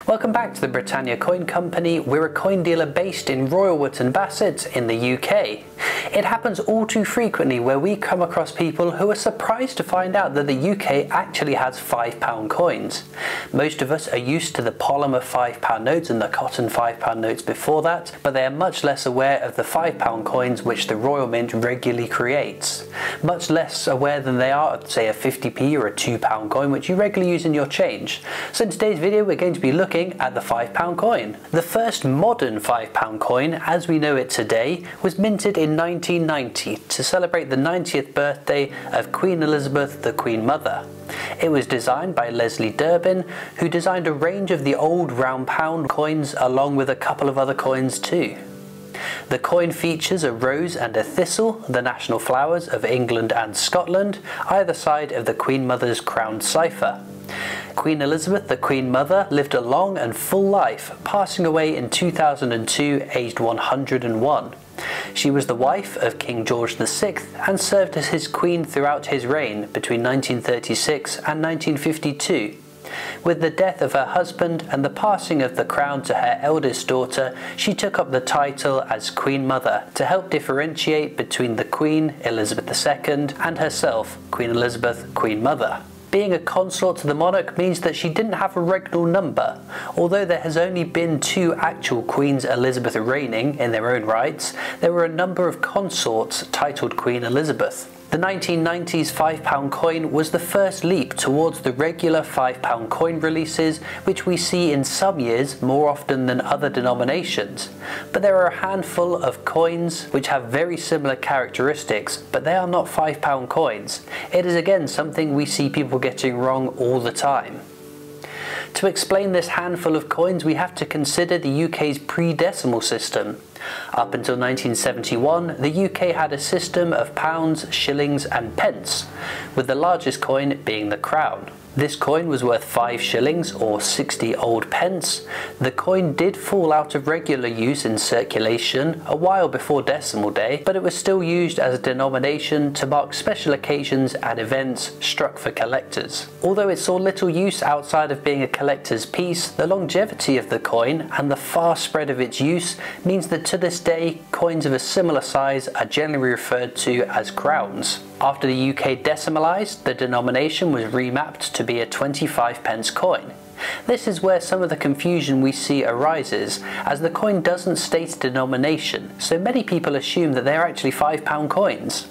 Welcome back to the Britannia Coin Company. We're a coin dealer based in Royal Wootton Bassett in the UK. It happens all too frequently where we come across people who are surprised to find out that the UK actually has £5 coins. Most of us are used to the polymer £5 notes and the cotton £5 notes before that, but they are much less aware of the £5 coins which the Royal Mint regularly creates. Much less aware than they are of, say, a 50p or a £2 coin which you regularly use in your change. So in today's video we're going to be looking at the £5 coin. The first modern £5 coin, as we know it today, was minted in 1990 to celebrate the 90th birthday of Queen Elizabeth, the Queen Mother. It was designed by Leslie Durbin, who designed a range of the old round pound coins along with a couple of other coins too. The coin features a rose and a thistle, the national flowers of England and Scotland, either side of the Queen Mother's crowned cipher. Queen Elizabeth, the Queen Mother, lived a long and full life, passing away in 2002 aged 101. She was the wife of King George VI and served as his queen throughout his reign between 1936 and 1952. With the death of her husband and the passing of the crown to her eldest daughter, she took up the title as Queen Mother to help differentiate between the Queen, Elizabeth II, and herself, Queen Elizabeth, Queen Mother. Being a consort to the monarch means that she didn't have a regnal number. Although there has only been two actual Queens Elizabeth reigning in their own rights, there were a number of consorts titled Queen Elizabeth. The 1990s £5 coin was the first leap towards the regular £5 coin releases, which we see in some years more often than other denominations. But there are a handful of coins which have very similar characteristics, but they are not £5 coins. It is again something we see people getting wrong all the time. To explain this handful of coins, we have to consider the UK's pre-decimal system. Up until 1971, the UK had a system of pounds, shillings and pence, with the largest coin being the crown. This coin was worth 5 shillings or 60 old pence. The coin did fall out of regular use in circulation a while before decimal day, but it was still used as a denomination to mark special occasions and events struck for collectors. Although it saw little use outside of being a collector's piece, the longevity of the coin and the fast spread of its use means that to this day, coins of a similar size are generally referred to as crowns. After the UK decimalised, the denomination was remapped to be a 25p coin. This is where some of the confusion we see arises, as the coin doesn't state denomination, so many people assume that they are actually £5 coins.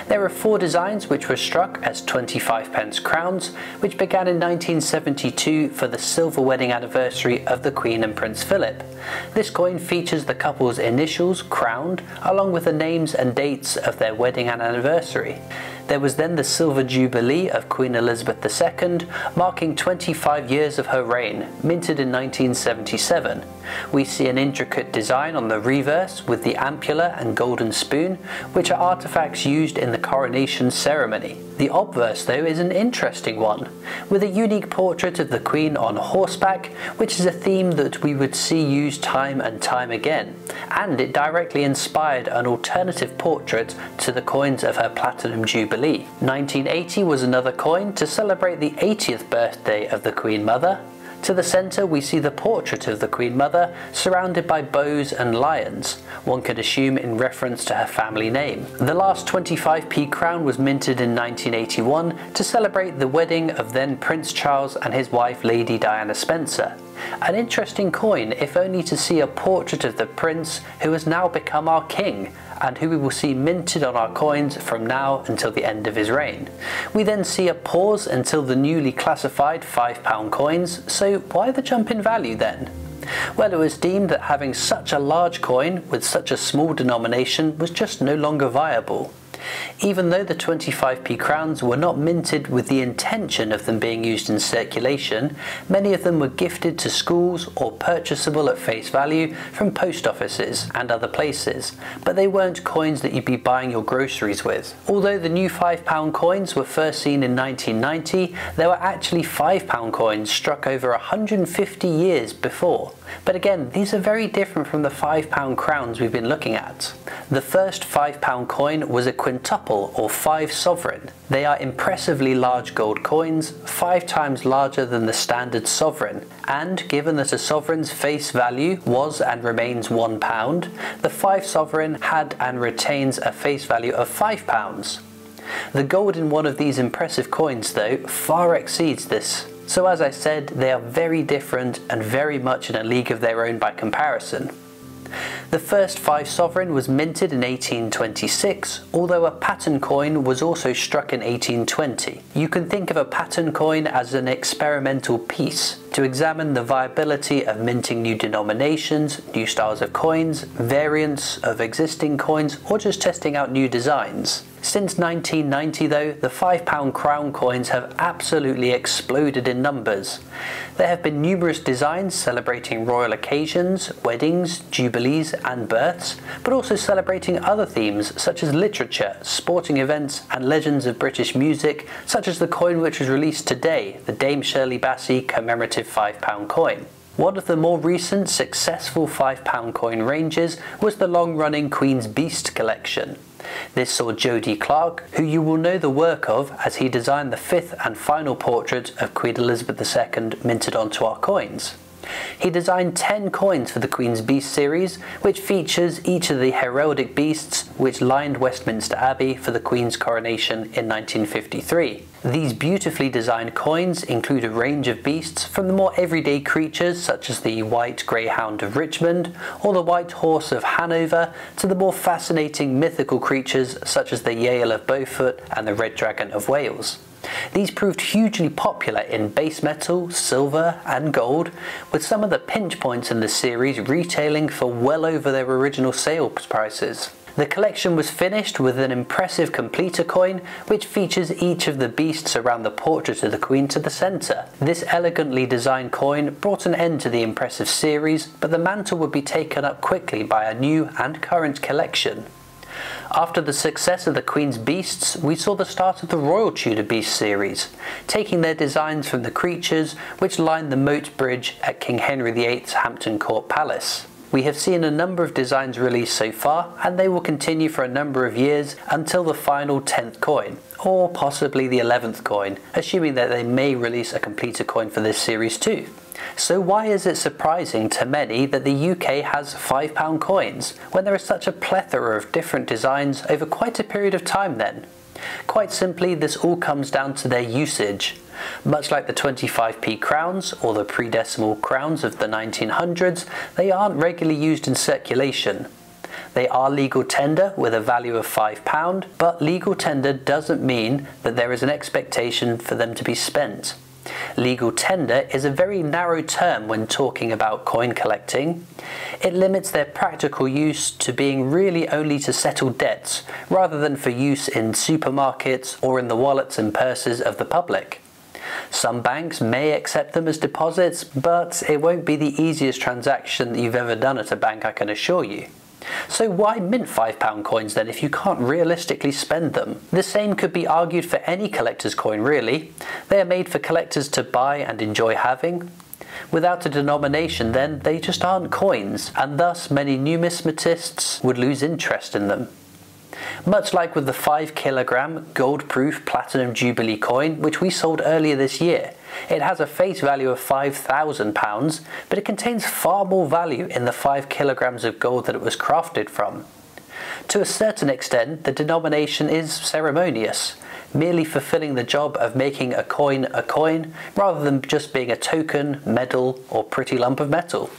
There are 4 designs which were struck as 25p crowns, which began in 1972 for the silver wedding anniversary of the Queen and Prince Philip. This coin features the couple's initials crowned, along with the names and dates of their wedding and anniversary. There was then the Silver Jubilee of Queen Elizabeth II, marking 25 years of her reign, minted in 1977. We see an intricate design on the reverse with the ampulla and golden spoon, which are artifacts used in the coronation ceremony. The obverse, though, is an interesting one, with a unique portrait of the Queen on horseback, which is a theme that we would see used time and time again, and it directly inspired an alternative portrait to the coins of her Platinum Jubilee. 1980 was another coin to celebrate the 80th birthday of the Queen Mother. To the centre we see the portrait of the Queen Mother surrounded by bows and lions, one could assume in reference to her family name. The last 25p crown was minted in 1981 to celebrate the wedding of then Prince Charles and his wife Lady Diana Spencer. An interesting coin, if only to see a portrait of the prince who has now become our king, and who we will see minted on our coins from now until the end of his reign. We then see a pause until the newly classified £5 coins, so why the jump in value then? Well, it was deemed that having such a large coin with such a small denomination was just no longer viable. Even though the 25p crowns were not minted with the intention of them being used in circulation, many of them were gifted to schools or purchasable at face value from post offices and other places, but they weren't coins that you'd be buying your groceries with. Although the new £5 coins were first seen in 1990, there were actually £5 coins struck over 150 years before. But again, these are very different from the £5 crowns we've been looking at. The first £5 coin was equivalent quintuple or 5 sovereign. They are impressively large gold coins, 5 times larger than the standard sovereign, and given that a sovereign's face value was and remains £1, the 5 sovereign had and retains a face value of £5. The gold in one of these impressive coins, though, far exceeds this. So as I said, they are very different and very much in a league of their own by comparison. The first 5 sovereign was minted in 1826, although a pattern coin was also struck in 1820. You can think of a pattern coin as an experimental piece to examine the viability of minting new denominations, new styles of coins, variants of existing coins, or just testing out new designs. Since 1990 though, the £5 crown coins have absolutely exploded in numbers. There have been numerous designs celebrating royal occasions, weddings, jubilees and births, but also celebrating other themes such as literature, sporting events and legends of British music, such as the coin which was released today, the Dame Shirley Bassey commemorative £5 coin. One of the more recent successful £5 coin ranges was the long-running Queen's Beast collection. This saw Jody Clark, who you will know the work of as he designed the 5th and final portrait of Queen Elizabeth II minted onto our coins. He designed 10 coins for the Queen's Beast series, which features each of the heraldic beasts which lined Westminster Abbey for the Queen's coronation in 1953. These beautifully designed coins include a range of beasts from the more everyday creatures such as the White Greyhound of Richmond or the White Horse of Hanover to the more fascinating mythical creatures such as the Yale of Beaufort and the Red Dragon of Wales. These proved hugely popular in base metal, silver and gold, with some of the pinch points in the series retailing for well over their original sales prices. The collection was finished with an impressive completer coin which features each of the beasts around the portrait of the Queen to the centre. This elegantly designed coin brought an end to the impressive series, but the mantle would be taken up quickly by a new and current collection. After the success of the Queen's Beasts, we saw the start of the Royal Tudor Beast series, taking their designs from the creatures which lined the moat bridge at King Henry VIII's Hampton Court Palace. We have seen a number of designs released so far, and they will continue for a number of years until the final 10th coin, or possibly the 11th coin, assuming that they may release a completer coin for this series too. So why is it surprising to many that the UK has £5 coins, when there is such a plethora of different designs over quite a period of time then? Quite simply, this all comes down to their usage. Much like the 25p crowns or the pre-decimal crowns of the 1900s, they aren't regularly used in circulation. They are legal tender with a value of £5, but legal tender doesn't mean that there is an expectation for them to be spent. Legal tender is a very narrow term when talking about coin collecting. It limits their practical use to being really only to settle debts, rather than for use in supermarkets or in the wallets and purses of the public. Some banks may accept them as deposits, but it won't be the easiest transaction that you've ever done at a bank, I can assure you. So why mint £5 coins then if you can't realistically spend them? The same could be argued for any collector's coin really. They are made for collectors to buy and enjoy having. Without a denomination then, they just aren't coins, and thus many numismatists would lose interest in them. Much like with the 5 kilogram gold-proof Platinum Jubilee coin which we sold earlier this year. It has a face value of £5,000, but it contains far more value in the 5 kilograms of gold that it was crafted from. To a certain extent, the denomination is ceremonious, merely fulfilling the job of making a coin, rather than just being a token, medal, or pretty lump of metal.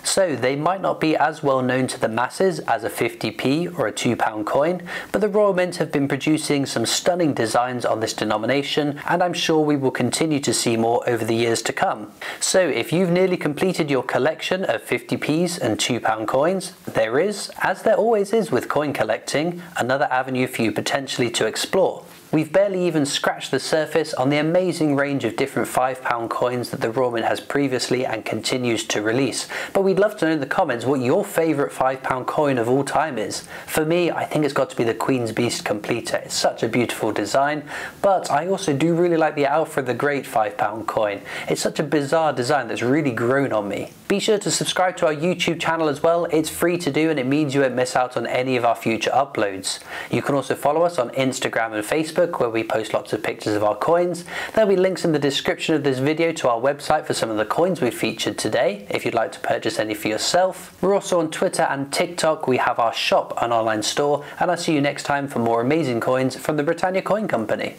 So they might not be as well known to the masses as a 50p or a £2 coin, but the Royal Mint have been producing some stunning designs on this denomination, and I'm sure we will continue to see more over the years to come. So if you've nearly completed your collection of 50p's and £2 coins, there is, as there always is with coin collecting, another avenue for you potentially to explore. We've barely even scratched the surface on the amazing range of different £5 coins that the Royal Mint has previously and continues to release, but we'd love to know in the comments what your favourite £5 coin of all time is. For me, I think it's got to be the Queen's Beast Completer. It's such a beautiful design, but I also do really like the Alfred the Great £5 coin. It's such a bizarre design that's really grown on me. Be sure to subscribe to our YouTube channel as well. It's free to do and it means you won't miss out on any of our future uploads. You can also follow us on Instagram and Facebook, where we post lots of pictures of our coins. There'll be links in the description of this video to our website for some of the coins we've featured today, if you'd like to purchase any for yourself. We're also on Twitter and TikTok. We have our shop and online store, and I'll see you next time for more amazing coins from the Britannia Coin Company.